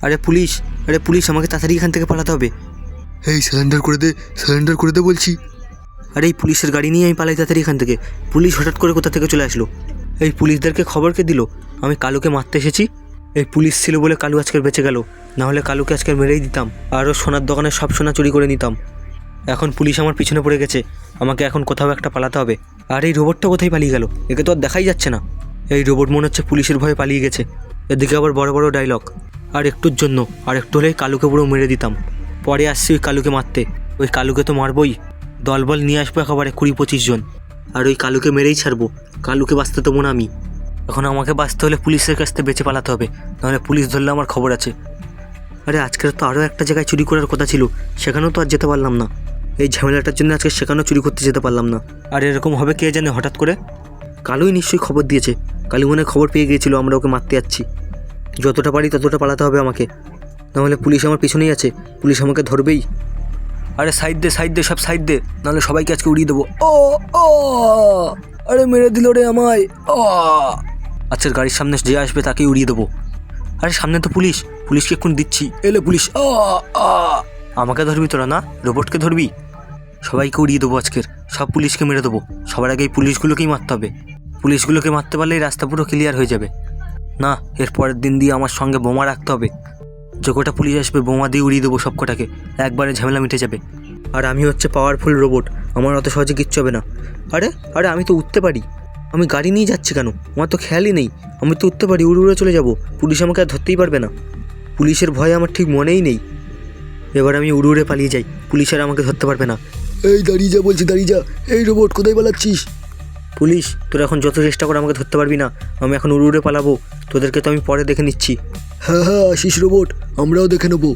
আরে পুলিশ, আরে পুলিশ, আমাকে তাড়াতাড়ি এখান থেকে পালাতে হবে। এই সিলিন্ডার করে দে বলছি। আরে এই পুলিশের গাড়ি নিয়ে আমি পালাই তাড়াতাড়ি এখান থেকে। পুলিশ হঠাৎ করে কোথা থেকে চলে আসলো? এই পুলিশদেরকে খবর কে দিল আমি কালুকে মারতে এসেছি? এই পুলিশ ছিল বলে কালু আজকের বেঁচে গেল, নাহলে কালুকে আজকে মেরেই দিতাম, আরও সোনার দোকানে সব সোনা চুরি করে নিতাম। এখন পুলিশ আমার পিছনে পড়ে গেছে, আমাকে এখন কোথাও একটা পালাতে হবে। আর এই রোবটটা কোথায় পালিয়ে গেল? একে তো আর দেখাই যাচ্ছে না। এই রোবট মনে হচ্ছে পুলিশের ভয়ে পালিয়ে গেছে। এদিকে আবার বড় বড় ডায়লগ। আর একটুর জন্য, আর একটু হলেই কালুকে পুরো মেরে দিতাম। পরে আসছি ওই কালুকে মারতে। ওই কালুকে তো মারবই, দলবল নিয়ে আসবো একেবারে 20-25 জন, আর ওই কালুকে মেরেই ছাড়বো। কালুকে বাঁচতে দেবো না আমি। এখন আমাকে বাঁচতে হলে পুলিশের কাছ থেকে বেঁচে পালাতে হবে, নাহলে পুলিশ ধরলে আমার খবর আছে। আরে আজকের তো আরও একটা জায়গায় চুরি করার কথা ছিল, সেখানেও তো আর যেতে পারলাম না। এই ঝামেলাটার জন্য আজকে সেখানেও চুরি করতে যেতে পারলাম না। আর এরকম হবে কে জানে হঠাৎ করে। কালুই নিশ্চয়ই খবর দিয়েছে। কালু মনে খবর পেয়ে গিয়েছিল আমরা ওকে মারতে যাচ্ছি। যতটা পারি ততটা পালাতে হবে আমাকে, নাহলে পুলিশ আমার পিছনেই আছে, পুলিশ আমাকে ধরবেই। আরে সাইড দে সব সাইড দে, নাহলে সবাইকে আজকে উড়িয়ে দেবো। ও ও, আরে মেরে দিল রে আমায়। আচ্ছা গাড়ির সামনে যে আসবে তাকেই উড়িয়ে দেবো। আরে সামনে তো পুলিশ, পুলিশকে এক্ষুনি দিচ্ছি। এলে পুলিশ। আমাকে ধরবি তোরা না, রোবটকে ধরবি? সবাইকে উড়িয়ে দেবো আজকের, সব পুলিশকে মেরে দেবো। সবার আগে এই পুলিশগুলোকেই মারতে হবে। পুলিশগুলোকে মারতে পারলেই রাস্তা পুরো ক্লিয়ার হয়ে যাবে। না, এর পরের দিন দিয়ে আমার সঙ্গে বোমা রাখতে হবে। যে কটা পুলিশ আসবে বোমা দিয়ে উড়িয়ে দেবো সব কটাকে, একবারে ঝামেলা মিটে যাবে। আর আমি হচ্ছে পাওয়ারফুল রোবট, আমার অত সহজে কিচ্ছু হবে না। আরে আরে আমি তো উঠতে পারি, আমি গাড়ি নিয়ে যাচ্ছি কেন? আমার তো খেয়ালই নেই। আমি তো উঠতে পারি, উড়ে উড়ে চলে যাব, পুলিশ আমাকে আর ধরতেই পারবে না। পুলিশের ভয় আমার ঠিক মনেই নেই। এবার আমি উড়ে উড়ে পালিয়ে যাই, পুলিশ আর আমাকে ধরতে পারবে না। এই দাঁড়িয়ে যা বলছি, দাঁড়িয়ে যা। এই রোবট কোথায় পালাচ্ছিস? পুলিশ, তোরা এখন যত চেষ্টা করে আমাকে ধরতে পারবি না। আমি এখন উড়ে উড়ে পালাবো, তোদেরকে তো আমি পরে দেখে নিচ্ছি। হ্যাঁ আসিস রোবট, আমরাও দেখে নেবো।